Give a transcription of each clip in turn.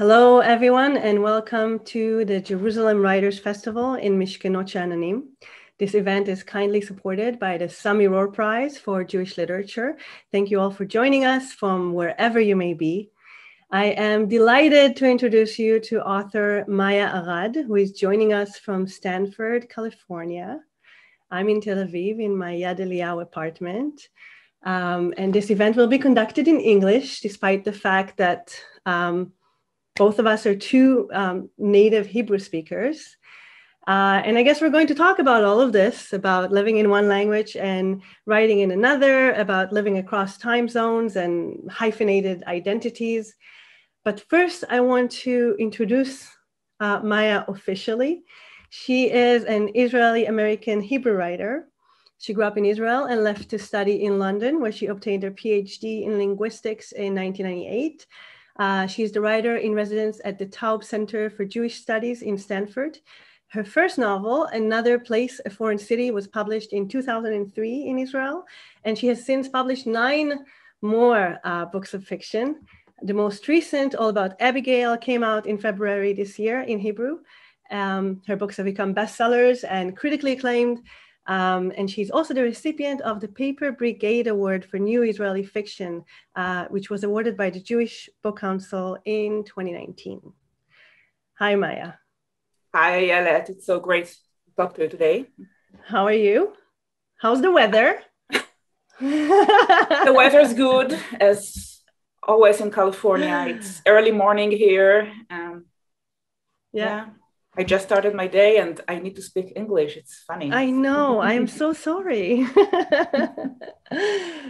Hello, everyone, and welcome to the Jerusalem Writers Festival in Mishkenot Sha'ananim. This event is kindly supported by the Sami Rohr Prize for Jewish Literature. Thank you all for joining us from wherever you may be. I am delighted to introduce you to author מאיה Arad, who is joining us from Stanford, California. I'm in Tel Aviv in my Yad Eliyahu apartment. And this event will be conducted in English, despite the fact that both of us are two native Hebrew speakers. And I guess we're going to talk about all of this, about living in one language and writing in another, about living across time zones and hyphenated identities. But first, I want to introduce Máya officially. She is an Israeli-American Hebrew writer. She grew up in Israel and left to study in London, where she obtained her PhD in linguistics in 1998. She's the writer in residence at the Taub Center for Jewish Studies in Stanford. Her first novel, Another Place, a Foreign City, was published in 2003 in Israel, and she has since published 9 more books of fiction. The most recent, All About Abigail, came out in February this year in Hebrew. Her books have become bestsellers and critically acclaimed. And she's also the recipient of the Paper Brigade Award for New Israeli Fiction, which was awarded by the Jewish Book Council in 2019. Hi, Máya. Hi, Eilet. It's so great to talk to you today. How are you? How's the weather? The weather's good, as always in California. It's early morning here. Yeah. I just started my day and I need to speak English. It's funny. I know. I am so sorry.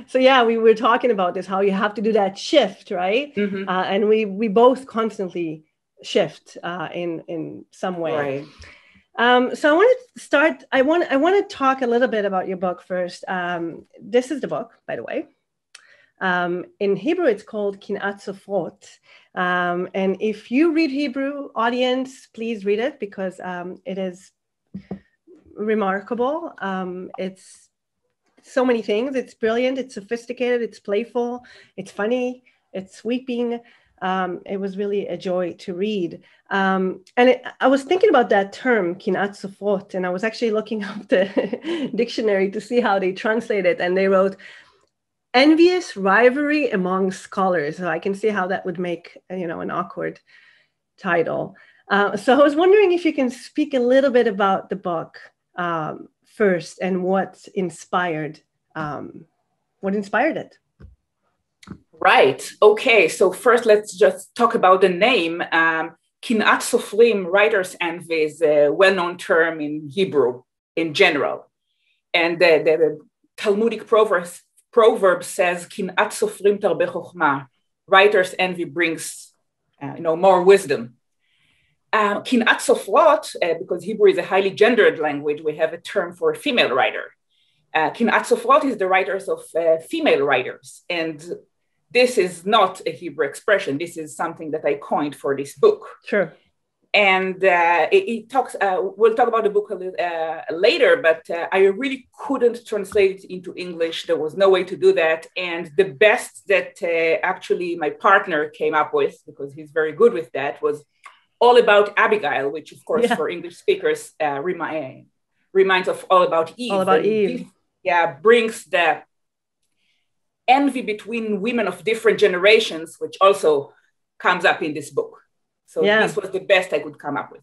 So yeah, we were talking about this, how you have to do that shift, right? Mm-hmm. And we both constantly shift in some way. Right. So I want to start. I want to talk a little bit about your book first. This is the book, by the way. In Hebrew, it's called K'nאת Sophrot. And if you read Hebrew, audience, please read it because it is remarkable. It's so many things. It's brilliant. It's sophisticated. It's playful. It's funny. It's sweeping. It was really a joy to read. I was thinking about that term, K'nאת Sophrot, and I was actually looking up the dictionary to see how they translate it. And they wrote, envious rivalry among scholars. So I can see how that would make, an awkward title. So I was wondering if you can speak a little bit about the book first and what inspired it. Right. Okay. So first, let's just talk about the name. K'nאת Sofrim, writer's envy, is a well-known term in Hebrew in general. And the Talmudic proverb says, K'nאת Sofrim tarbe chokhmah. Writer's envy brings, more wisdom. K'nאת Sofrot, because Hebrew is a highly gendered language, we have a term for a female writer. K'nאת Sofrot is the writers of female writers. And this is not a Hebrew expression. This is something that I coined for this book. Sure. And it talks, we'll talk about the book a little later, but I really couldn't translate it into English. There was no way to do that. And the best that actually my partner came up with, because he's very good with that, was All About Abigail, which of course for English speakers reminds of All About Eve. All About Eve. Brings the envy between women of different generations, which also comes up in this book. So this was the best I could come up with.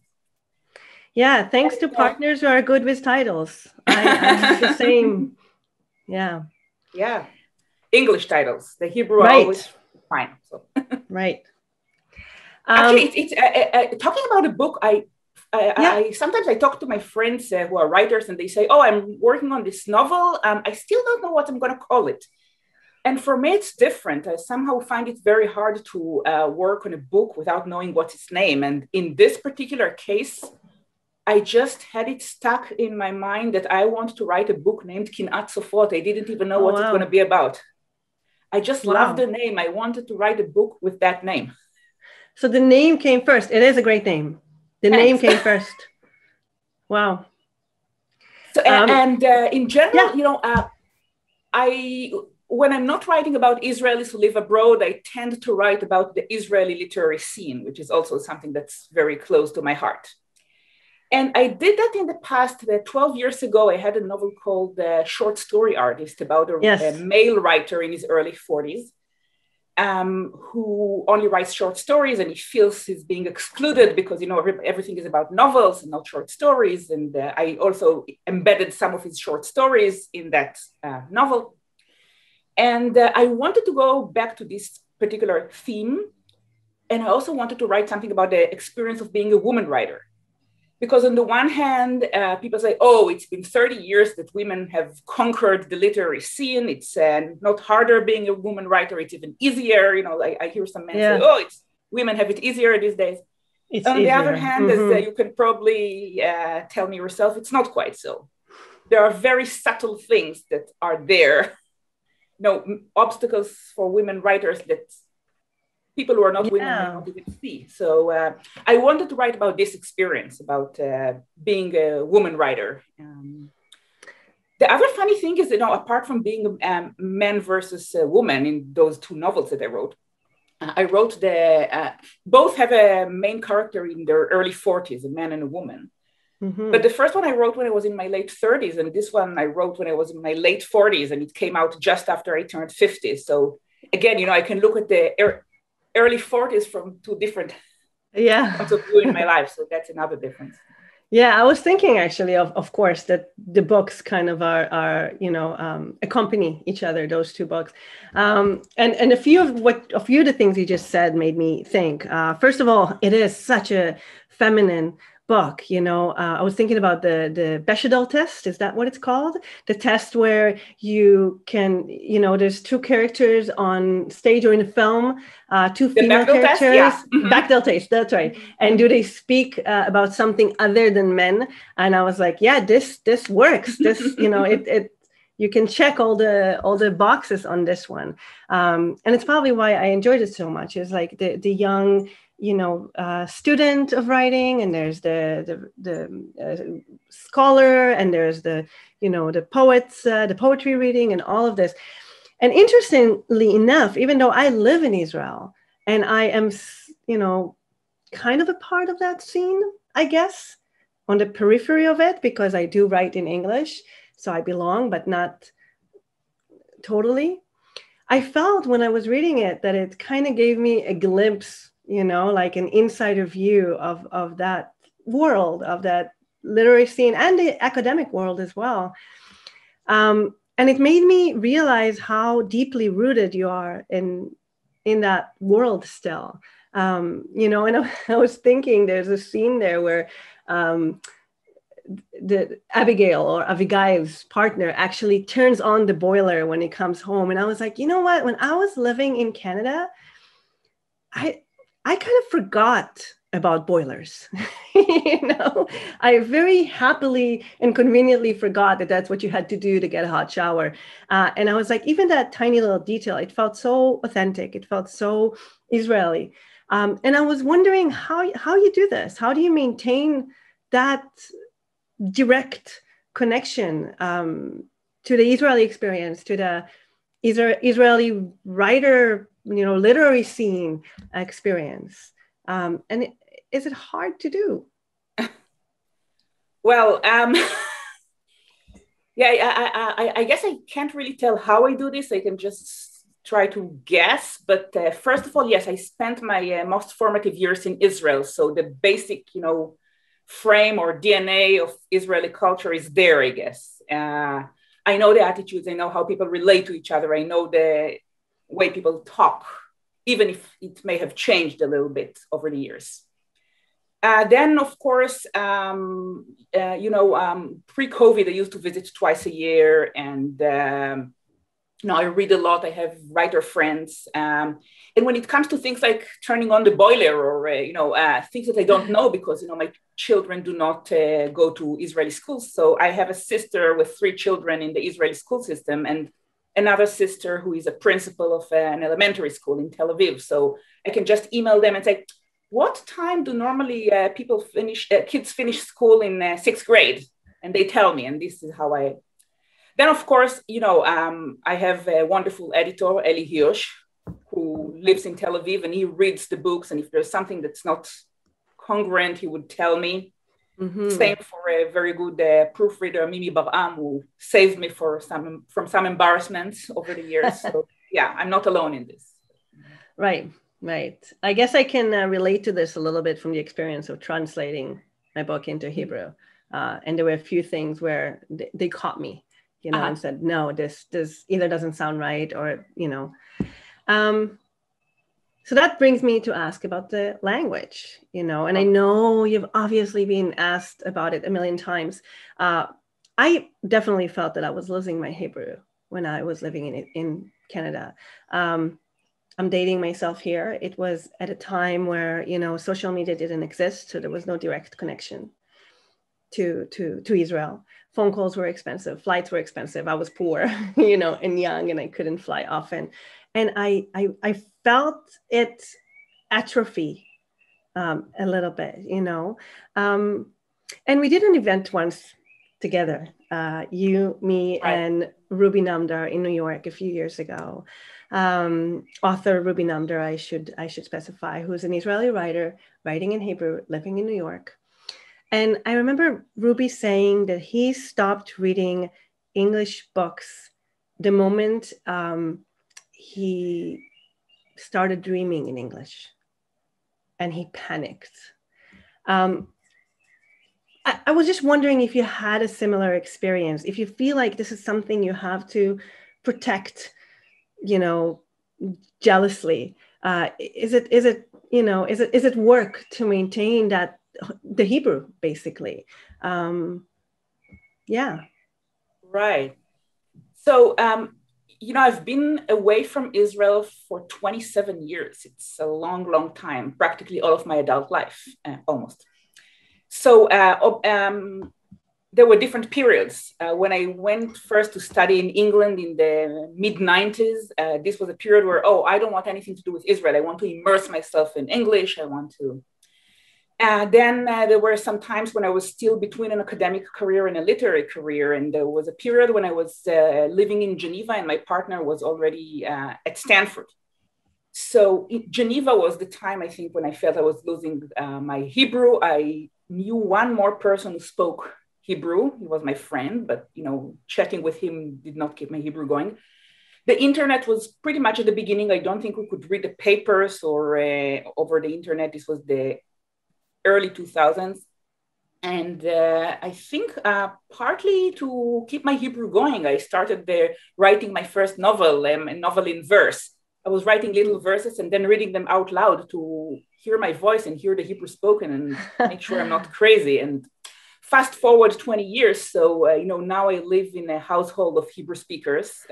Yeah, thanks to partners who are good with titles. I have the same. Yeah. Yeah. English titles. The Hebrew are always fine. So. Right. Actually, it's talking about a book. I sometimes I talk to my friends who are writers and they say, oh, I'm working on this novel. I still don't know what I'm going to call it. And for me, it's different. I somehow find it very hard to work on a book without knowing what's its name. And in this particular case, I just had it stuck in my mind that I want to write a book named K'nאת Sophrot. I didn't even know what it's going to be about. I just love the name. I wanted to write a book with that name. So the name came first. It is a great name. The name came first. Wow. So, in general, when I'm not writing about Israelis who live abroad, I tend to write about the Israeli literary scene, which is also something that's very close to my heart. And I did that in the past. 12 years ago, I had a novel called The Short Story Artist about a male writer in his early 40s who only writes short stories, and he feels he's being excluded because, everything is about novels and not short stories. And I also embedded some of his short stories in that novel. And I wanted to go back to this particular theme. And I also wanted to write something about the experience of being a woman writer. Because on the one hand, people say, oh, it's been 30 years that women have conquered the literary scene. It's not harder being a woman writer. It's even easier. I hear some men say, oh, women have it easier these days. On the other hand, as you can probably tell me yourself, it's not quite so. There are very subtle things that are there. Obstacles for women writers that people who are not women may not even see. So I wanted to write about this experience, about being a woman writer. The other funny thing is, apart from being a man versus a woman in those two novels that I wrote both have a main character in their early 40s, a man and a woman. Mm-hmm. But the first one I wrote when I was in my late 30s, and this one I wrote when I was in my late 40s, and it came out just after I turned 50. So again, I can look at the early 40s from two different points of view in my life. So that's another difference. Yeah, I was thinking actually, of course, that the books kind of are accompany each other, those two books. And a few of the things you just said made me think. First of all, it is such a feminine book. I was thinking about the Bechdel test. Is that what it's called? The test where you can, there's two characters on stage or in a film, two female characters. Test, Bechdel test, that's right. And do they speak about something other than men? And I was like, yeah, this works. This, you can check all the boxes on this one. And it's probably why I enjoyed it so much. It's like the young, student of writing, and there's the scholar, and there's the poets, the poetry reading, and all of this. And interestingly enough, even though I live in Israel and I am, kind of a part of that scene, I guess, on the periphery of it, because I do write in English, so I belong, but not totally. I felt when I was reading it that it kind of gave me a glimpse, like an insider view of that world, of that literary scene and the academic world as well. And it made me realize how deeply rooted you are in that world still. And I was thinking there's a scene there where the Abigail or Abigail's partner actually turns on the boiler when he comes home. And I was like, you know what? When I was living in Canada, I kind of forgot about boilers. I very happily and conveniently forgot that that's what you had to do to get a hot shower. And I was like, even that tiny little detail, it felt so authentic. It felt so Israeli. And I was wondering how you do this. How do you maintain that direct connection to the Israeli experience, to the Israeli writer, literary scene experience? And is it hard to do? Well, I guess I can't really tell how I do this. I can just try to guess. But first of all, yes, I spent my most formative years in Israel. So the basic, frame or DNA of Israeli culture is there, I guess. I know the attitudes. I know how people relate to each other. I know the way people talk, even if it may have changed a little bit over the years. Then, of course, pre-COVID, I used to visit twice a year, and I read a lot. I have writer friends, and when it comes to things like turning on the boiler or things that I don't know because my children do not go to Israeli schools, so I have a sister with 3 children in the Israeli school system, and another sister who is a principal of an elementary school in Tel Aviv. So I can just email them and say, what time do normally kids finish school in 6th grade? And they tell me, and this is how I. Then, of course, I have a wonderful editor, Eli Hirsch, who lives in Tel Aviv, and he reads the books. And if there's something that's not congruent, he would tell me. Mm-hmm. Same for a very good proofreader, Mimi Baram, who saved me from some embarrassments over the years. So yeah, I'm not alone in this. Right. I guess I can relate to this a little bit from the experience of translating my book into Hebrew. And there were a few things where they caught me, and said, no, this either doesn't sound right or, So that brings me to ask about the language, and I know you've obviously been asked about it a million times. I definitely felt that I was losing my Hebrew when I was living in Canada. I'm dating myself here. It was at a time where, social media didn't exist, so there was no direct connection to Israel. Phone calls were expensive, flights were expensive. I was poor, and young, and I couldn't fly often. And I felt it atrophy a little bit, And we did an event once together, you, me, right, and Ruby Namdar in New York a few years ago. Author Ruby Namdar, I should specify, who's an Israeli writer writing in Hebrew, living in New York. And I remember Ruby saying that he stopped reading English books the moment he started dreaming in English, and he panicked. I was just wondering if you had a similar experience, if you feel like this is something you have to protect, jealously. Is it work to maintain that, the Hebrew, basically? Yeah. Right. So, I've been away from Israel for 27 years. It's a long, long time, practically all of my adult life, almost. So there were different periods. When I went first to study in England in the mid-90s, this was a period where, I don't want anything to do with Israel. I want to immerse myself in English. I want to. Then there were some times when I was still between an academic career and a literary career. And there was a period when I was living in Geneva and my partner was already at Stanford. So Geneva was the time, I think, when I felt I was losing my Hebrew. I knew one more person who spoke Hebrew. He was my friend, but, chatting with him did not keep my Hebrew going. The internet was pretty much at the beginning. I don't think we could read the papers or over the internet. This was the early 2000s. And I think partly to keep my Hebrew going, I started writing my first novel, a novel in verse. I was writing little verses and then reading them out loud to hear my voice and hear the Hebrew spoken and make sure I'm not crazy. And fast forward 20 years. So, now I live in a household of Hebrew speakers.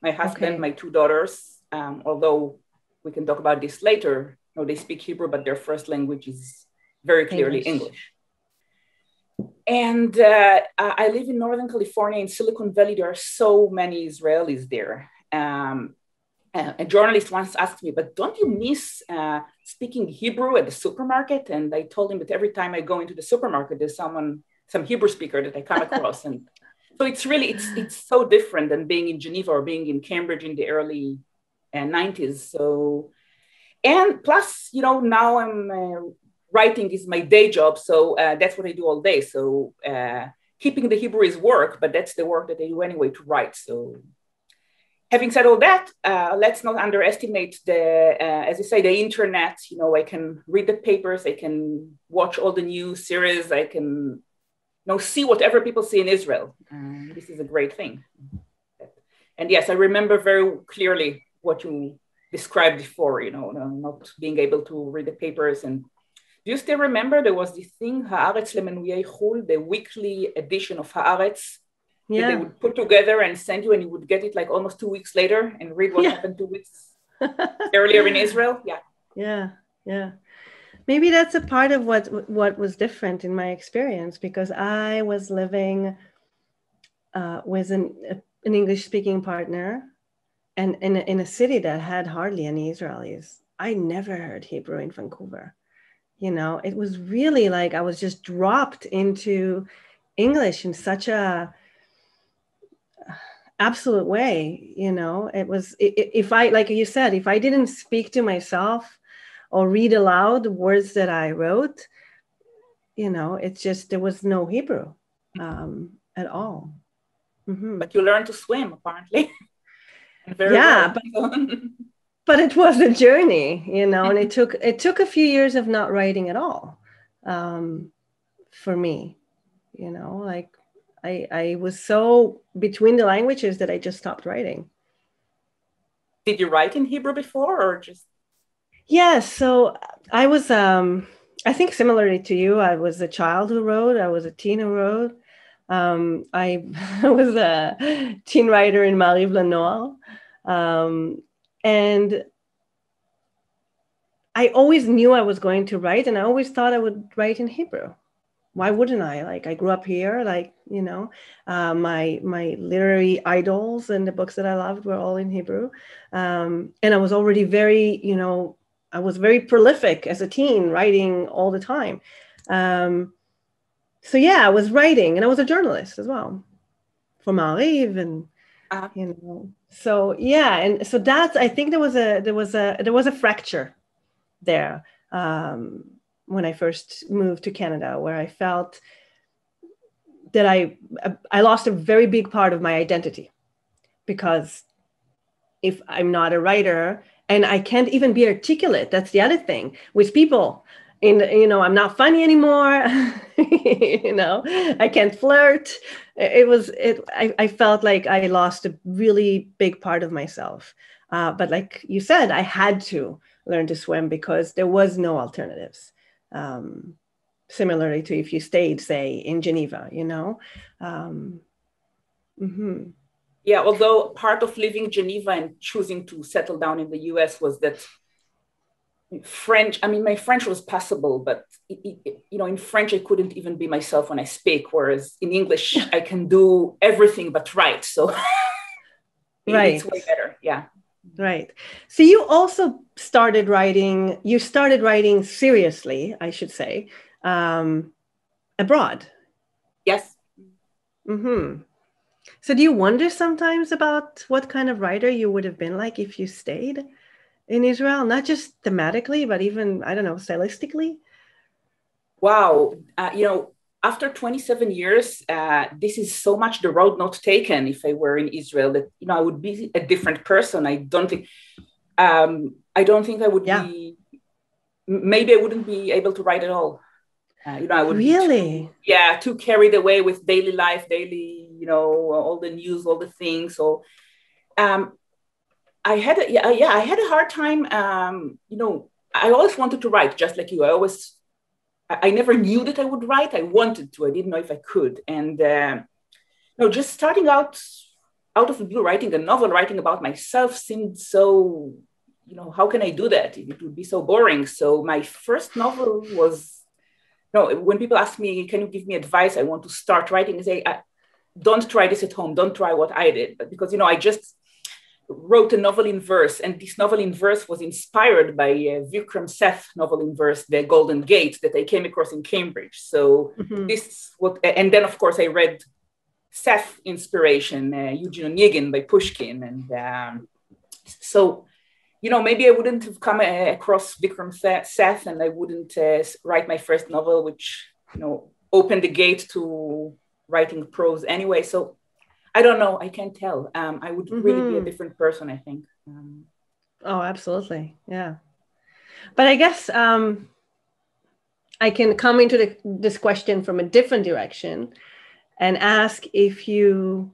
My husband, my two daughters, although we can talk about this later, they speak Hebrew, but their first language is very clearly English. And I live in Northern California, in Silicon Valley. There are so many Israelis there. A journalist once asked me, but don't you miss speaking Hebrew at the supermarket? And I told him that every time I go into the supermarket, there's some Hebrew speaker that I come across. And so it's so different than being in Geneva or being in Cambridge in the early 90s. So, and plus, now I'm writing is my day job. So that's what I do all day. So keeping the Hebrew is work, but that's the work that I do anyway to write. So having said all that, let's not underestimate as you say, the internet. I can read the papers, I can watch all the news series, I can see whatever people see in Israel. This is a great thing. And yes, I remember very clearly what you described before, not being able to read the papers. And do you still remember there was this thing, Haaretz Lemenuyei Chul, the weekly edition of Haaretz, that they would put together and send you, and you would get it like almost 2 weeks later and read what happened 2 weeks earlier in Israel. Yeah. Maybe that's a part of what was different in my experience, because I was living with an English-speaking partner and in a city that had hardly any Israelis. I never heard Hebrew in Vancouver. It was really like I was just dropped into English in such a absolute way. It was, if I, like you said, if I didn't speak to myself or read aloud the words that I wrote, it's just, there was no Hebrew at all. Mm-hmm. But you learned to swim, apparently. Very well. But it was a journey, and it took a few years of not writing at all for me, like I was so between the languages that I just stopped writing. Did you write in Hebrew before or just? Yes. So I was, I think similarly to you, I was a child who wrote, I was a teen who wrote. I was a teen writer in Maariv LaNoar. And I always knew I was going to write, and I always thought I would write in Hebrew. Why wouldn't I? Like, I grew up here, like, my literary idols and the books that I loved were all in Hebrew. And I was already very, I was very prolific as a teen, writing all the time. So yeah, I was writing, and I was a journalist as well for Maariv, and so yeah, and so that's, I think there was a fracture there when I first moved to Canada, where I felt that I lost a very big part of my identity, because if I'm not a writer and I can't even be articulate, that's the other thing with people. I'm not funny anymore. I can't flirt. I felt like I lost a really big part of myself. But like you said, I had to learn to swim because there was no alternatives. Similarly to if you stayed, say, in Geneva, Mm-hmm. Yeah, although part of leaving Geneva and choosing to settle down in the US was that French, my French was passable, but in French, I couldn't even be myself when I speak, whereas in English, I can do everything but write. So it's way better. Yeah. Right. So you also started writing seriously, I should say, abroad. Yes. Mm-hmm. So do you wonder sometimes about what kind of writer you would have been like if you stayed in Israel, not just thematically, but even, I don't know, stylistically? Wow. After 27 years, this is so much the road not taken. If I were in Israel, that, I would be a different person. I don't think I would be, maybe I wouldn't be able to write at all. I would really be too carried away with daily life, all the news, all the things. So I had a hard time. I always wanted to write, just like you. I never knew that I would write. I wanted to. I didn't know if I could. And just starting out of the blue, writing a novel, writing about myself seemed so. How can I do that? It would be so boring. So my first novel was. When people ask me, can you give me advice? I want to start writing. I say, don't try this at home. Don't try what I did. But because, I just wrote a novel in verse. And this novel in verse was inspired by Vikram Seth novel in verse, The Golden Gate, that I came across in Cambridge. So and then, of course, I read Seth inspiration, Eugene Onegin by Pushkin. And so, maybe I wouldn't have come across Vikram Seth, and I wouldn't write my first novel, which, opened the gate to writing prose anyway. So I don't know. I can't tell. I would really be a different person, I think. Oh, absolutely. Yeah. But I guess I can come into this question from a different direction and ask if you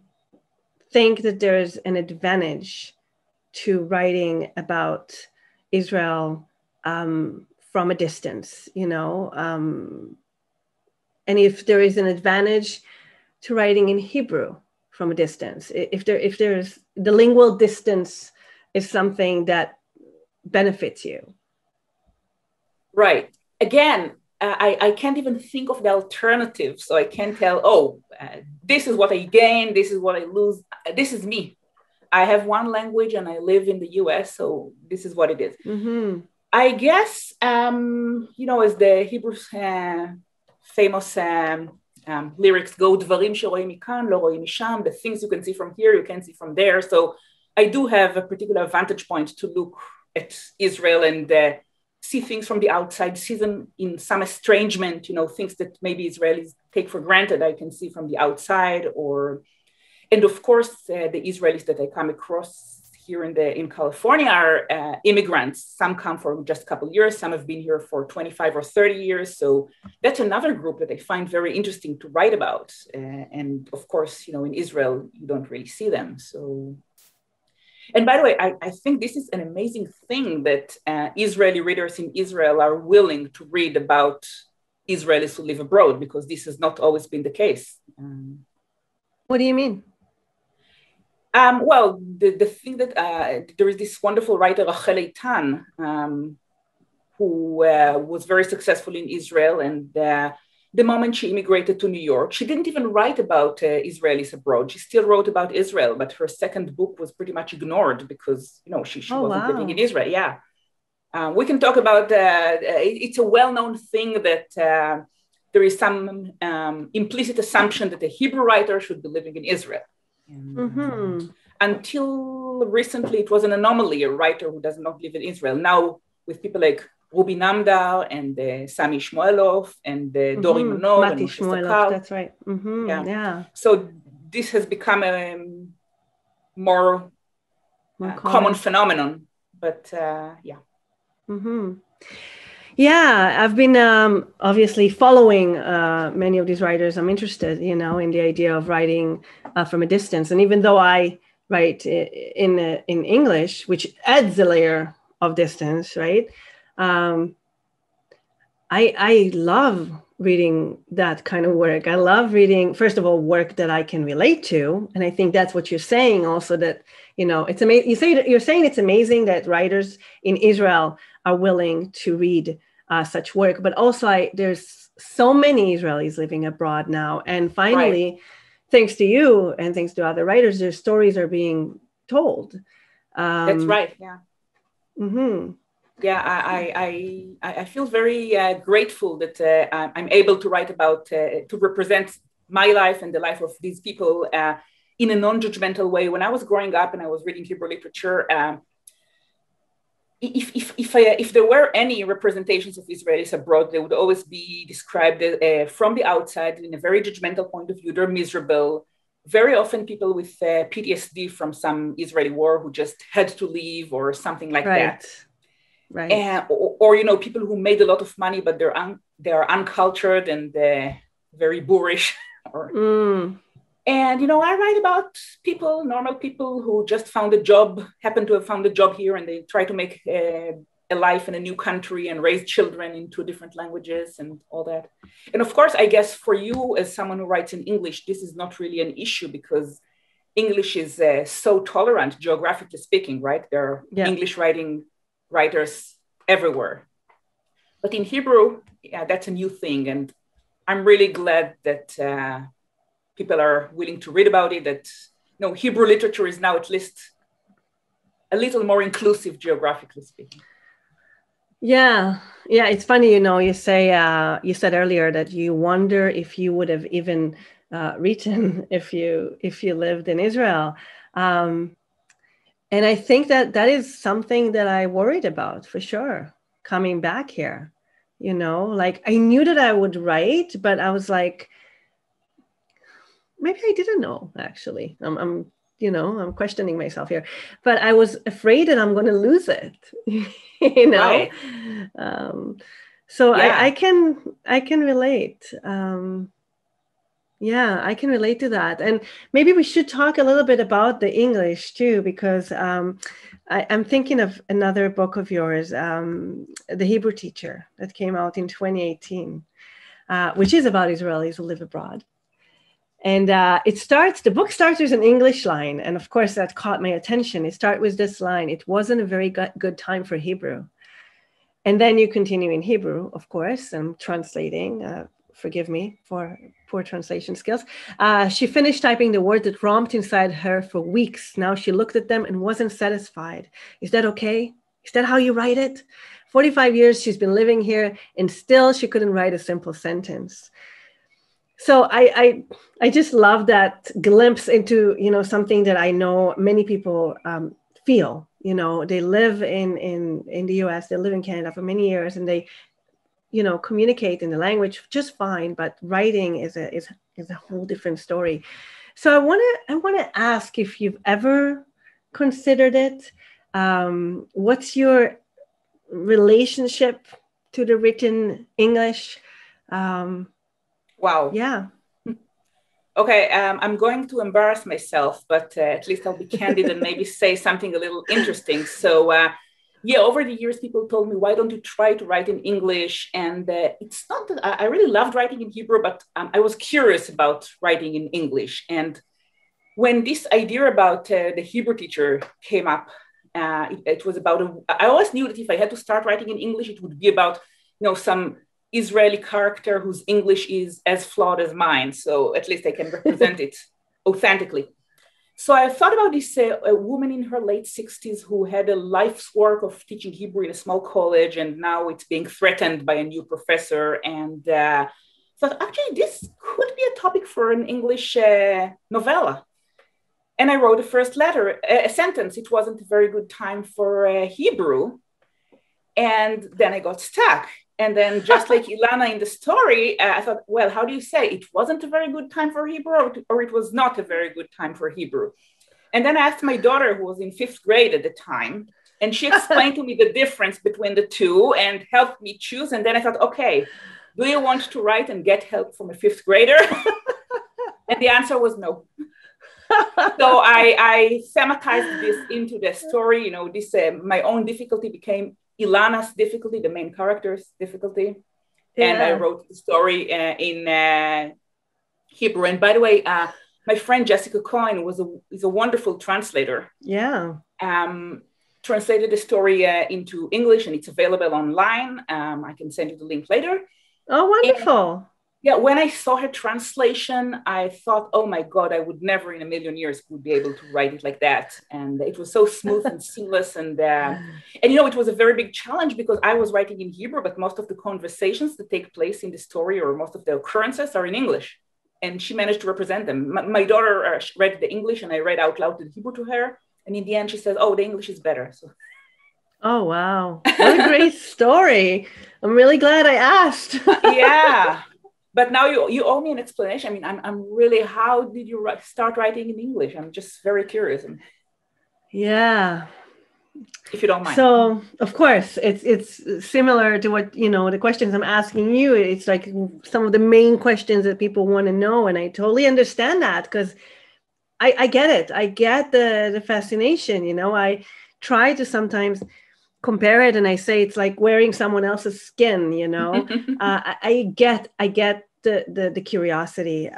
think that there's an advantage to writing about Israel from a distance, and if there is an advantage to writing in Hebrew from a distance, if there's the lingual distance is something that benefits you. Right. Again, I can't even think of the alternative, so I can't tell, this is what I gain, this is what I lose. This is me. I have one language and I live in the US, so this is what it is. Mm-hmm. I guess, as the Hebrews famous lyrics go, דברים שרואים מכאן, לא רואים משם, the things you can see from here, you can't see from there. So I do have a particular vantage point to look at Israel and see things from the outside, see them in some estrangement, things that maybe Israelis take for granted, I can see from the outside. And of course, the Israelis that I come across here in California are immigrants. Some come for just a couple of years, some have been here for 25 or 30 years. So that's another group that I find very interesting to write about. And of course, in Israel, you don't really see them. So, and by the way, I think this is an amazing thing that Israeli readers in Israel are willing to read about Israelis who live abroad, because this has not always been the case. What do you mean? Well, the thing that there is this wonderful writer, who was very successful in Israel. And the moment she immigrated to New York, she didn't even write about Israelis abroad. She still wrote about Israel, but her second book was pretty much ignored because, she wasn't living in Israel. Yeah. We can talk about, it's a well-known thing that there is some implicit assumption that a Hebrew writer should be living in Israel. Until recently, it was an anomaly, a writer who does not live in Israel. Now, with people like Ruby Namdar and Sami Shmuelov and Dori Manov and Moshe Sakal. That's right. Yeah. So this has become a more common phenomenon. But yeah. Yeah, I've been obviously following many of these writers. I'm interested, in the idea of writing from a distance. And even though I write in English, which adds a layer of distance, right? I love reading that kind of work. I love reading, first of all, work that I can relate to. And I think that's what you're saying also, that, it's amazing. You're saying it's amazing that writers in Israel are willing to read such work, but also there's so many Israelis living abroad now. And finally, thanks to you and thanks to other writers, their stories are being told. That's right. Yeah. Yeah, I feel very grateful that I'm able to write about, to represent my life and the life of these people in a non-judgmental way. When I was growing up and I was reading Hebrew literature, if there were any representations of Israelis abroad, they would always be described from the outside in a very judgmental point of view. They're miserable. Very often people with PTSD from some Israeli war who just had to leave or something like that. Right. Or people who made a lot of money, but they are uncultured and very boorish. And, I write about people, normal people who just happen to have found a job here, and they try to make a life in a new country and raise children in 2 different languages and all that. And of course, I guess for you as someone who writes in English, this is not really an issue because English is so tolerant, geographically speaking, right? There are English writers everywhere. But in Hebrew, that's a new thing. And I'm really glad that people are willing to read about it, that Hebrew literature is now at least a little more inclusive, geographically speaking. Yeah, it's funny, you said earlier that you wonder if you would have even written if you lived in Israel. And I think that is something that I worried about for sure, coming back here, like I knew that I would write, but I was like, maybe I didn't know, actually. I'm questioning myself here, but I was afraid that I'm going to lose it, Right. So I can relate. I can relate to that. And maybe we should talk a little bit about the English too, because I'm thinking of another book of yours, The Hebrew Teacher, that came out in 2018, which is about Israelis who live abroad. And the book starts with an English line. And of course, that caught my attention. It starts with this line: "It wasn't a very good time for Hebrew." And then you continue in Hebrew, of course. I'm translating. Forgive me for poor translation skills. She finished typing the words that romped inside her for weeks. Now she looked at them and wasn't satisfied. Is that okay? Is that how you write it? 45 years she's been living here, and still she couldn't write a simple sentence. So I just love that glimpse into, something that I know many people feel. They live in the US, they live in Canada for many years, and they, communicate in the language just fine, but writing is a whole different story. So I want to ask if you've ever considered it. What's your relationship to the written English? Wow. Yeah. Okay, I'm going to embarrass myself, but at least I'll be candid and maybe say something a little interesting. So yeah, over the years, people told me, why don't you try to write in English? And it's not that I really loved writing in Hebrew, but I was curious about writing in English. And when this idea about the Hebrew teacher came up, it was about, I always knew that if I had to start writing in English, it would be about, some Israeli character whose English is as flawed as mine. So at least I can represent it authentically. So I thought about this a woman in her late 60s who had a life's work of teaching Hebrew in a small college, and now it's being threatened by a new professor. And thought, actually, this could be a topic for an English novella. And I wrote a first letter, a sentence. It wasn't a very good time for Hebrew. And then I got stuck. And then just like Ilana in the story, I thought, well, how do you say it wasn't a very good time for Hebrew or it was not a very good time for Hebrew? And then I asked my daughter, who was in 5th grade at the time, and she explained to me the difference between the two and helped me choose. And then I thought, okay, do you want to write and get help from a 5th grader? And the answer was no. So I thematized this into the story. This my own difficulty became Ilana's difficulty, the main character's difficulty. Yeah. And I wrote the story in Hebrew. And by the way, my friend Jessica Cohen is a wonderful translator. Yeah. Translated the story into English, and it's available online. I can send you the link later. Oh, wonderful. And, yeah, when I saw her translation, I thought, oh my God, I would never in a million years would be able to write it like that. And it was so smooth and seamless. And it was a very big challenge because I was writing in Hebrew, but most of the conversations that take place in the story or most of the occurrences are in English. And she managed to represent them. My daughter read the English and I read out loud the Hebrew to her. And in the end, she says, oh, the English is better. So. Oh, wow. What a great story. I'm really glad I asked. Yeah. But now you owe me an explanation. I mean, I'm really, how did you start writing in English? I'm just very curious. Yeah. If you don't mind. So, of course, it's similar to what, the questions I'm asking you. It's like some of the main questions that people want to know. And I totally understand that because I get it. I get the fascination, I try to sometimes compare it and I say it's like wearing someone else's skin, I get the curiosity.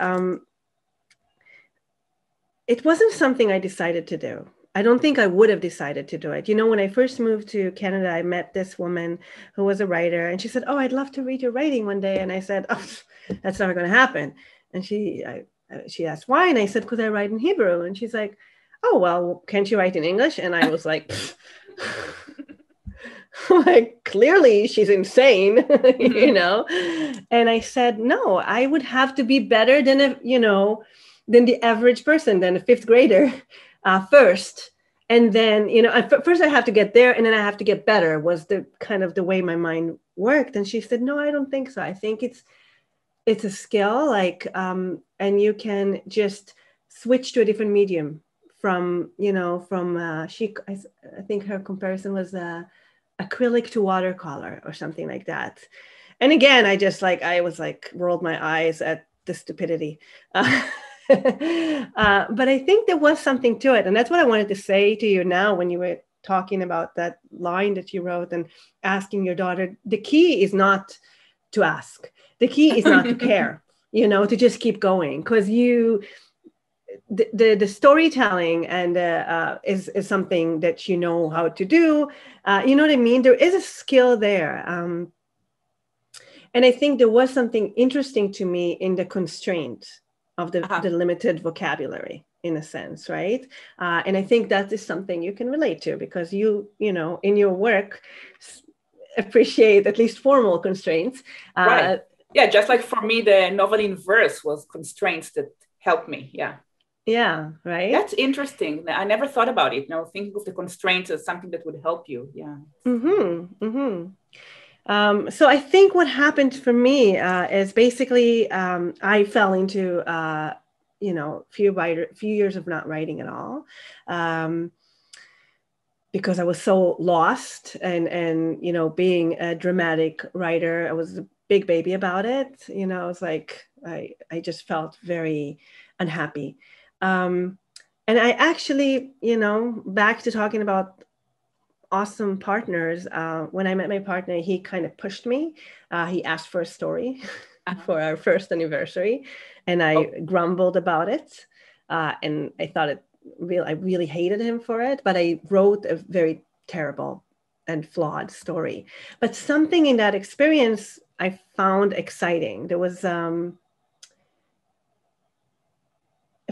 It wasn't something I decided to do. I don't think I would have decided to do it. When I first moved to Canada, I met this woman who was a writer and she said, oh, I'd love to read your writing one day. And I said, oh, that's never going to happen. And she asked why? And I said, because I write in Hebrew. And she's like, oh, well, can't you write in English? And I was like, like, clearly she's insane, And I said, no, I would have to be better than than the average person, than a 5th grader first. And then, first I have to get there and then I have to get better was the kind of the way my mind worked. And she said, no, I don't think so. I think it's a skill, and you can just switch to a different medium from I think her comparison was acrylic to watercolor or something like that. And again, I was rolled my eyes at the stupidity. But I think there was something to it. And that's what I wanted to say to you now when you were talking about that line that you wrote and asking your daughter. The key is not to ask. The key is not to care, to just keep going. Because the storytelling and is something that you know how to do. You know what I mean? There is a skill there. And I think there was something interesting to me in the constraint of the limited vocabulary, in a sense, right? And I think that is something you can relate to because you in your work appreciate at least formal constraints. Right. Yeah, just like for me, the novel in verse was constraints that helped me. Yeah. Yeah, right. That's interesting. I never thought about it. Now thinking of the constraints as something that would help you. Yeah. So I think what happened for me is basically I fell into few years of not writing at all, because I was so lost and being a dramatic writer, I was a big baby about it. I was like I just felt very unhappy. And I actually, back to talking about awesome partners, when I met my partner, he kind of pushed me. He asked for a story for our first anniversary, and I grumbled about it. And I thought I really hated him for it, but I wrote a very terrible and flawed story. But something in that experience I found exciting. There was a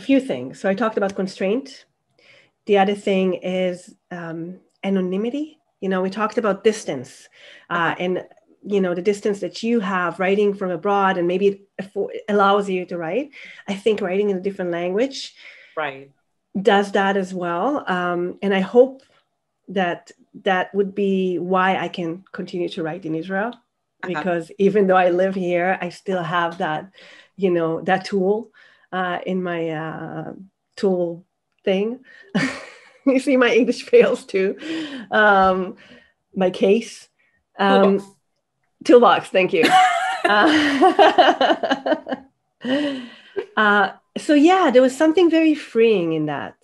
few things. So I talked about constraint. The other thing is anonymity. We talked about distance and, the distance that you have writing from abroad, and maybe it allows you to write. I think writing in a different language does that as well. And I hope that would be why I can continue to write in Israel, because even though I live here, I still have that, that tool in my tool thing. You see my English fails too. My case. Toolbox, thank you. So yeah, there was something very freeing in that,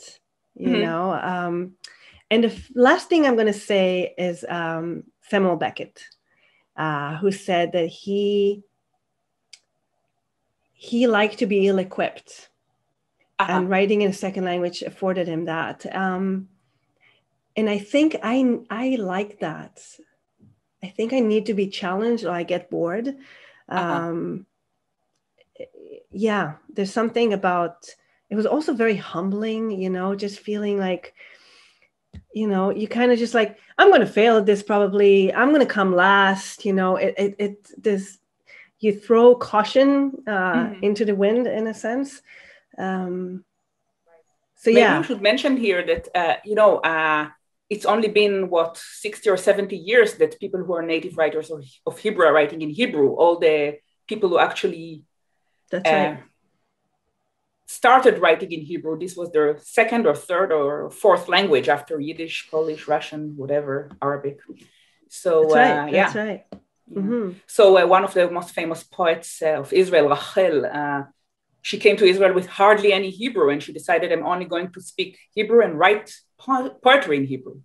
and the last thing I'm going to say is Samuel Beckett, who said that he liked to be ill-equipped. And writing in a second language afforded him that. And I think I like that. I think I need to be challenged, or I get bored. Yeah, there's something about, it was also very humbling, just feeling like, you kind of just like, I'm going to fail at this probably. I'm going to come last, there's, you throw caution into the wind in a sense. So maybe yeah, we should mention here that it's only been 60 or 70 years that people who are native writers of Hebrew are writing in Hebrew. All the people who actually started writing in Hebrew, this was their second or third or fourth language after Yiddish, Polish, Russian, whatever, Arabic. So that's right. So one of the most famous poets of Israel, Rachel, she came to Israel with hardly any Hebrew, and she decided, I'm only going to speak Hebrew and write poetry in Hebrew.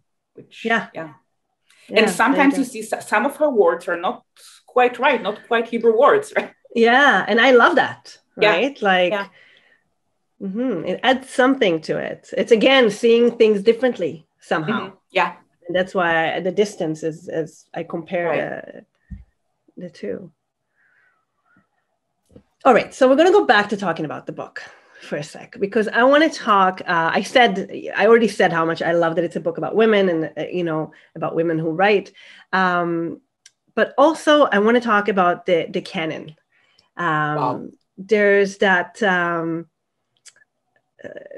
And sometimes you see some of her words are not quite right, not quite Hebrew words, right? Yeah, and I love that, right? It adds something to it. It's, again, seeing things differently somehow. Yeah. And that's why the distance is, as I compare the two. All right, so we're going to go back to talking about the book for a sec, because I want to talk, I already said how much I love that it's a book about women and, about women who write. But also I want to talk about the canon. There's that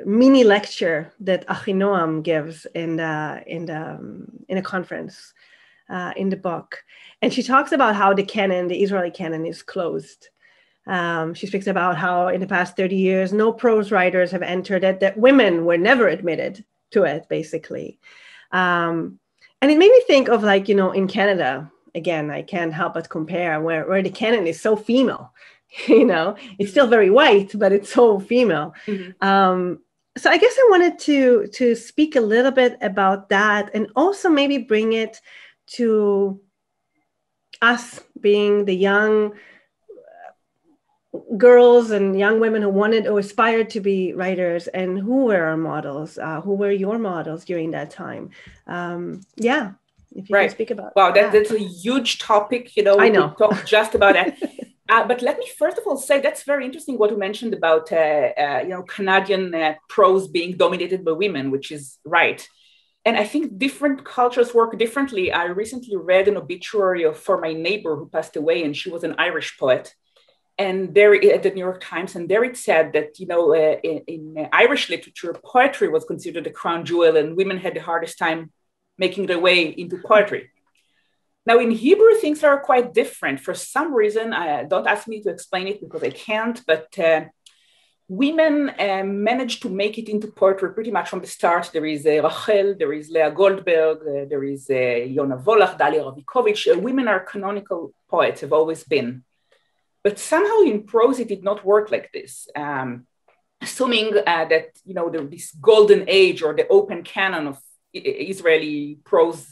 mini lecture that Achinoam gives in a conference in the book. And she talks about how the Israeli canon is closed. She speaks about how in the past 30 years, no prose writers have entered it, that women were never admitted to it, basically. And it made me think of, like, in Canada, again, I can't help but compare where the canon is so female, it's still very white, but it's so female. So I guess I wanted to speak a little bit about that, and also maybe bring it to us being the young girls and young women who wanted or aspired to be writers, and who were our models, who were your models during that time. If you can speak about that's a huge topic, I know. We talk just about that. But let me first of all say that's very interesting what you mentioned about Canadian prose being dominated by women, which is right. And I think different cultures work differently. I recently read an obituary for my neighbor who passed away, and she was an Irish poet. And there at the New York Times, and there it said that, in Irish literature, poetry was considered a crown jewel, and women had the hardest time making their way into poetry. Now, in Hebrew, things are quite different. For some reason, don't ask me to explain it because I can't, but women managed to make it into poetry pretty much from the start. There is Rachel, there is Leah Goldberg, there is Yona Volach, Dalia Ravikovich. Women are canonical poets, have always been. But somehow in prose, it did not work like this. Assuming that, this golden age or the open canon of Israeli prose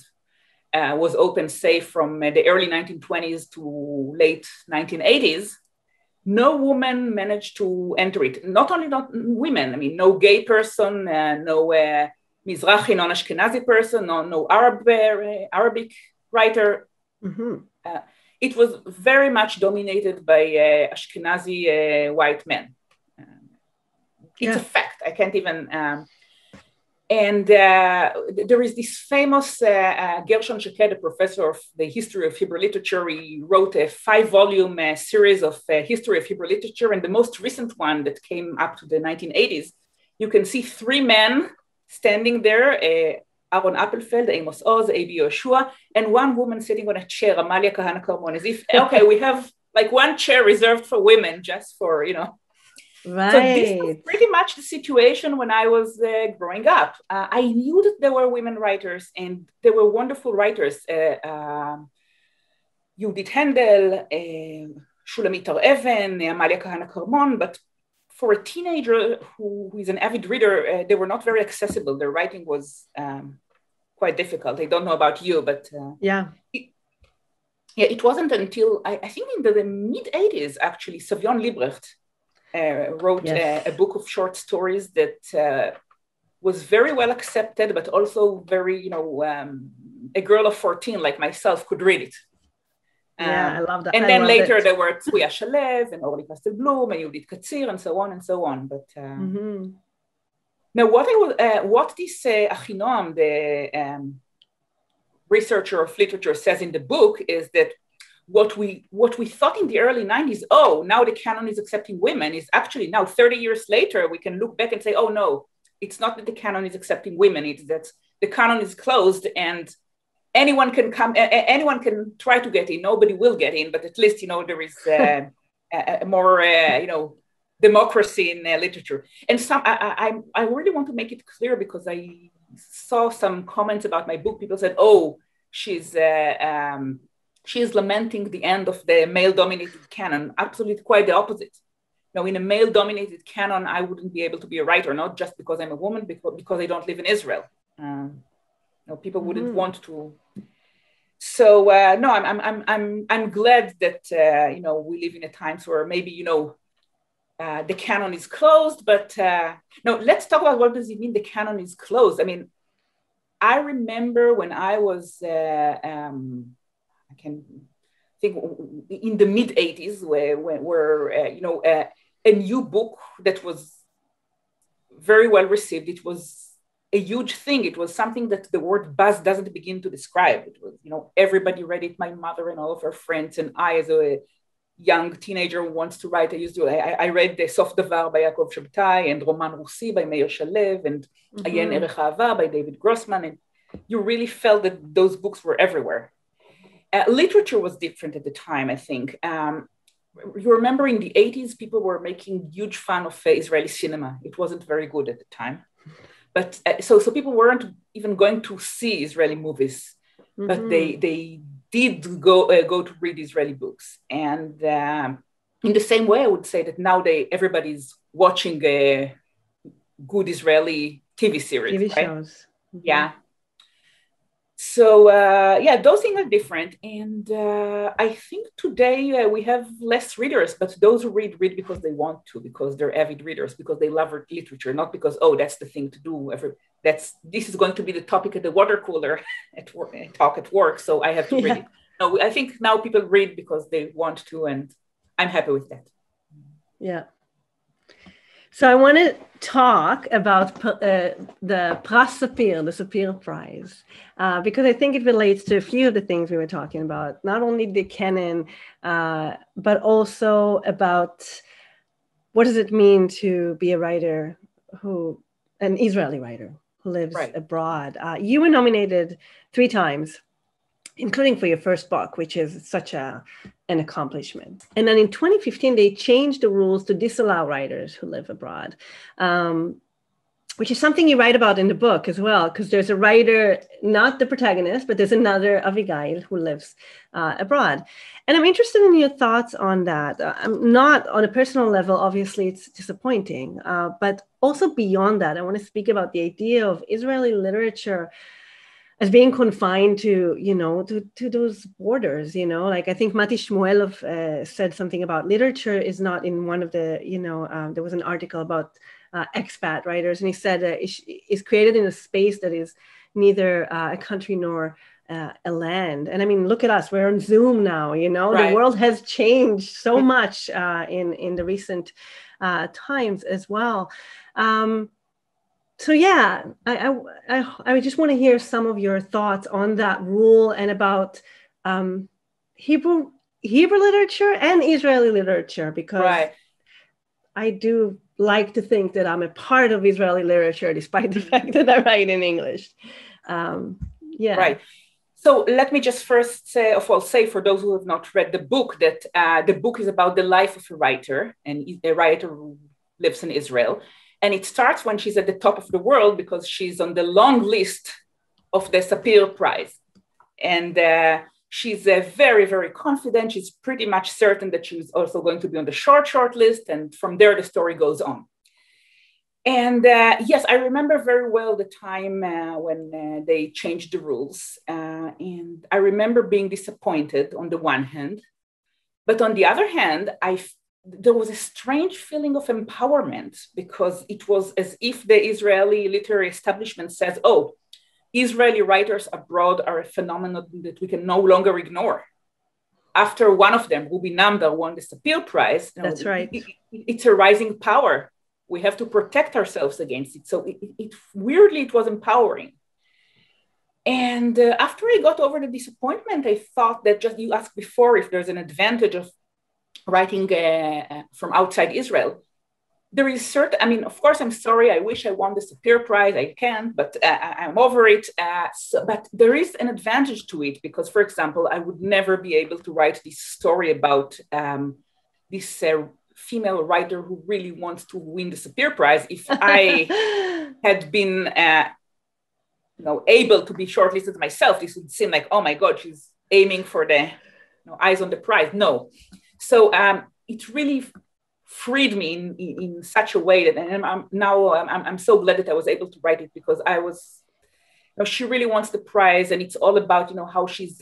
was open, say, from the early 1920s to late 1980s, no woman managed to enter it. Not only not women, I mean, no gay person, no Mizrahi, non-Ashkenazi person, no Arabic writer. Mm-hmm. It was very much dominated by Ashkenazi white men. It's a fact. I can't even... And there is this famous Gershon Shaked, a professor of the history of Hebrew literature. He wrote a 5-volume series of history of Hebrew literature. And the most recent one that came up to the 1980s, you can see 3 men standing there, Aaron Appelfeld, Amos Oz, A.B. Yoshua, and 1 woman sitting on a chair, Amalia Kahana Karmon, as if, okay, we have like 1 chair reserved for women just for, Right. So this was pretty much the situation when I was growing up. I knew that there were women writers, and there were wonderful writers. Yehudit Handel, Shulamit Har-Even, Amalia Kahana Karmon, but for a teenager who is an avid reader, they were not very accessible. Their writing was quite difficult. I don't know about you, but it wasn't until, I think in the mid-80s, actually, Savion Liebrecht wrote a book of short stories that was very well accepted, but also very, a girl of 14 like myself could read it. I love that. And then later there were Tzvuya Shalev and Orly Kastelblum and Yehudit Katzir and so on and so on. But now what this Achinoam, the researcher of literature, says in the book is that what we thought in the early 90s, now the canon is accepting women, is actually now 30 years later, we can look back and say, oh no, it's not that the canon is accepting women, it's that the canon is closed and anyone can come, anyone can try to get in, nobody will get in, but at least, there is a more, democracy in literature. And I really want to make it clear because I saw some comments about my book. People said, she is lamenting the end of the male-dominated canon. Absolutely quite the opposite. Now, in a male-dominated canon, I wouldn't be able to be a writer, not just because I'm a woman, because I don't live in Israel. People wouldn't want to. So no, I'm glad that we live in a times where maybe the canon is closed. But no, let's talk about what does it mean the canon is closed. I mean, I remember when I was. I can think in the mid-80s where a new book that was very well received. It was a huge thing. It was something that the word buzz doesn't begin to describe. It was, everybody read it, my mother and all of her friends, and I, as a young teenager who wants to write, I read the Sof Davar by Yaakov Shabtai and Roman Russi by Meir Shalev and Ayen Erech Ahava by David Grossman. And you really felt that those books were everywhere. Literature was different at the time, I think. You remember in the 80s, people were making huge fun of Israeli cinema. It wasn't very good at the time. But so people weren't even going to see Israeli movies, but they did go to read Israeli books. And in the same way, I would say that now everybody's watching good Israeli TV series. TV right? shows. Yeah. So those things are different, and I think today we have less readers, but those who read because they want to, because they're avid readers, because they love literature, not because that's the thing to do. This is going to be the topic at the water cooler talk at work, so I have to read it. No, I think now people read because they want to, and I'm happy with that. Yeah. So I want to talk about the Pras Sapir, the Sapir Prize, because I think it relates to a few of the things we were talking about, not only the canon, but also about what does it mean to be a writer an Israeli writer who lives abroad. You were nominated 3 times, including for your first book, which is such an accomplishment. And then in 2015, they changed the rules to disallow writers who live abroad, which is something you write about in the book as well, because there's a writer, not the protagonist, but there's another Abigail who lives abroad. And I'm interested in your thoughts on that. I'm not on a personal level, obviously it's disappointing, but also beyond that, I want to speak about the idea of Israeli literature as being confined to, to those borders, like I think Mati Shmuelov said something about literature is not in one of the, there was an article about expat writers, and he said is created in a space that is neither a country nor a land. And I mean, look at us, we're on Zoom now, the world has changed so much in the recent times as well. So yeah, I just want to hear some of your thoughts on that rule and about Hebrew literature and Israeli literature, because I do like to think that I'm a part of Israeli literature, despite the fact that I write in English. Right. So let me just first say for those who have not read the book, that the book is about the life of a writer, and a writer who lives in Israel. And it starts when she's at the top of the world, because she's on the long list of the Sapir Prize. And she's very, very confident. She's pretty much certain that she's also going to be on the short list. And from there, the story goes on. And yes, I remember very well the time when they changed the rules. And I remember being disappointed on the one hand. But on the other hand, there was a strange feeling of empowerment, because it was as if the Israeli literary establishment says, oh, Israeli writers abroad are a phenomenon that we can no longer ignore. After one of them, Ruby Namdar, won the Sapir Prize. That's right. It's a rising power. We have to protect ourselves against it. So weirdly, it was empowering. And after I got over the disappointment, I thought that you asked before if there's an advantage of writing from outside Israel. There is of course, I'm sorry, I wish I won the Sapir Prize, I can't, but I'm over it. But there is an advantage to it, because, for example, I would never be able to write this story about this female writer who really wants to win the Sapir Prize if I had been able to be shortlisted myself. This would seem like, oh my God, she's aiming for the eyes on the prize. No. So it really freed me in such a way that, and I'm so glad that I was able to write it, because I was, she really wants the prize, and it's all about how she's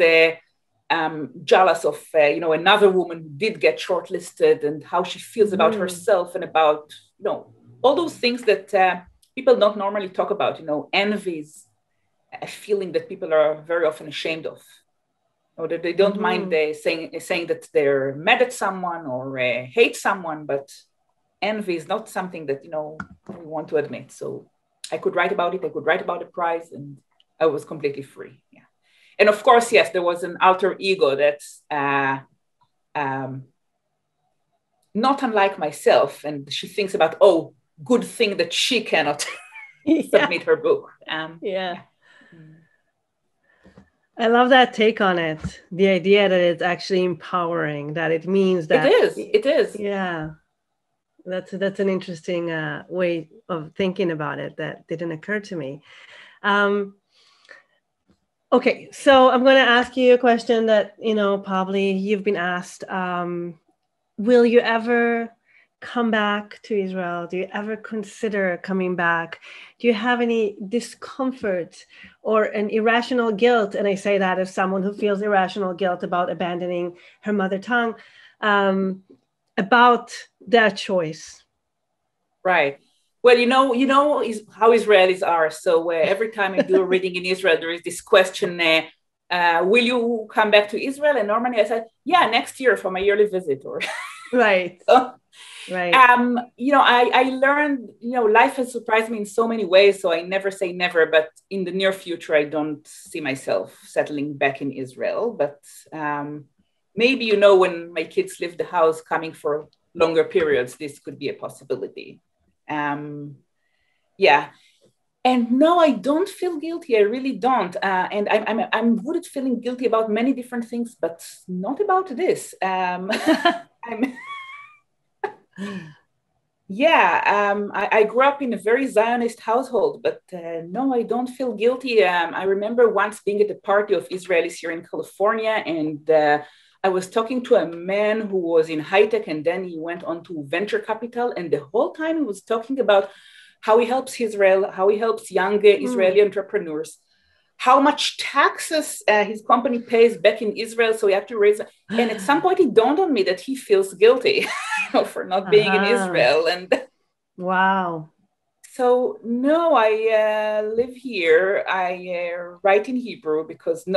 jealous of another woman who did get shortlisted, and how she feels about herself, and about all those things that people don't normally talk about. Envy is a feeling that people are very often ashamed of. Or that they don't mind saying that they're mad at someone or hate someone, but envy is not something that, we want to admit. So I could write about it. I could write about the prize, and I was completely free. Yeah. And of course, yes, there was an alter ego that's not unlike myself. And she thinks about, oh, good thing that she cannot submit her book. Yeah. I love that take on it. The idea that it's actually empowering, that it means that it is. Yeah. That's an interesting way of thinking about it that didn't occur to me. Okay, so I'm going to ask you a question that, probably you've been asked. Will you ever come back to Israel? Do you ever consider coming back? Do you have any discomfort or an irrational guilt? And I say that as someone who feels irrational guilt about abandoning her mother tongue, about that choice. Right. Well, how Israelis are. So every time I do a reading in Israel, there is this question, will you come back to Israel? And normally I said, yeah, next year for my yearly visit. Or Right. So, right. I learned, life has surprised me in so many ways. So I never say never, but in the near future, I don't see myself settling back in Israel. But maybe, when my kids leave the house coming for longer periods, this could be a possibility. Yeah. And no, I don't feel guilty. I really don't. And I'm good at feeling guilty about many different things, but not about this. I grew up in a very Zionist household, but no, I don't feel guilty. I remember once being at a party of Israelis here in California, and I was talking to a man who was in high tech, and then he went on to venture capital, and the whole time he was talking about how he helps Israel, how he helps young Israeli entrepreneurs, how much taxes his company pays back in Israel, so he had to raise. And at some point, it dawned on me that he feels guilty for not being in Israel. And wow. So no, I live here. I write in Hebrew because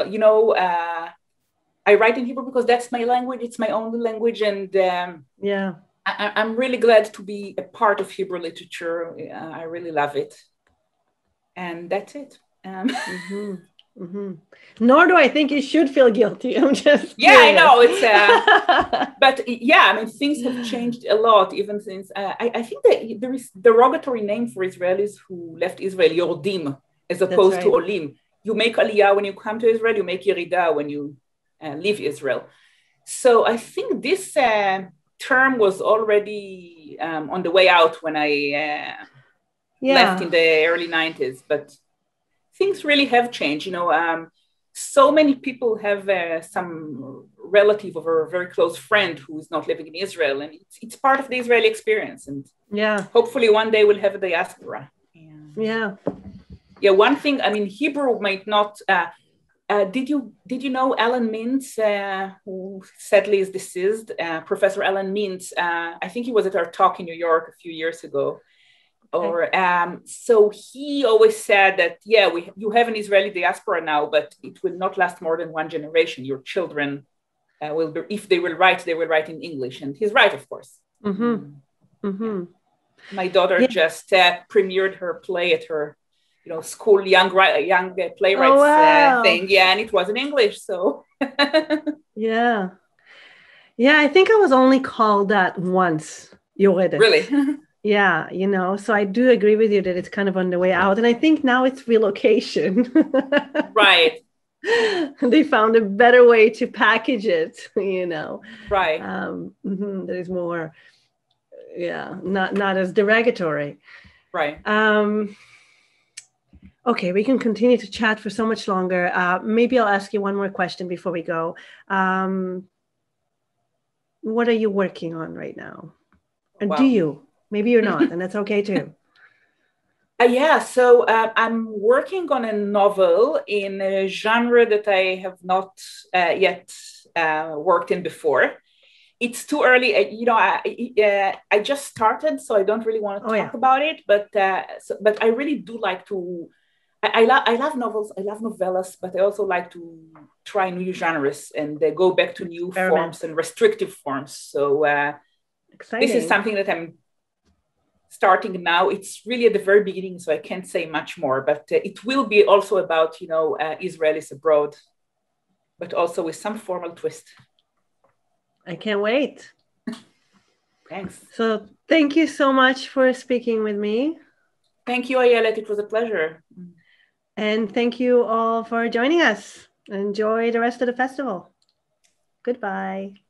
I write in Hebrew because that's my language. It's my only language, and I'm really glad to be a part of Hebrew literature. I really love it, and that's it. Nor do I think you should feel guilty. I'm just curious. I know it's but things have changed a lot even since I think that there is derogatory name for Israelis who left Israel, Yordim, as opposed to Olim. You make Aliyah when you come to Israel, you make Yerida when you leave Israel. So I think this term was already on the way out when I left in the early 90s, but things really have changed. So many people have some relative or a very close friend who is not living in Israel, and it's part of the Israeli experience. And hopefully one day we'll have a diaspora. One thing, Hebrew might not. Did you know Alan Mintz, who sadly is deceased? Professor Alan Mintz. I think he was at our talk in New York a few years ago. So he always said that, you have an Israeli diaspora now, but it will not last more than one generation. Your children will be, if they will write in English. And he's right, of course. My daughter just premiered her play at her, school young playwrights thing. And it was in English. So I think I was only called that once. Really? So I do agree with you that it's kind of on the way out. And I think now it's relocation. Right. They found a better way to package it, Right. There's more, not as derogatory. Right. Okay, we can continue to chat for so much longer. Maybe I'll ask you one more question before we go. What are you working on right now? And do you? Maybe you're not, and that's okay too. So I'm working on a novel in a genre that I have not yet worked in before. It's too early. I just started, so I don't really want to talk about it. But I really do like to. I love novels. I love novellas, but I also like to try new genres and go back to new forms and restrictive forms. So this is something that I'm starting now. It's really at the very beginning, so I can't say much more, but it will be also about, Israelis abroad, but also with some formal twist. I can't wait. Thanks. So thank you so much for speaking with me. Thank you, Iyelet. It was a pleasure. And thank you all for joining us. Enjoy the rest of the festival. Goodbye.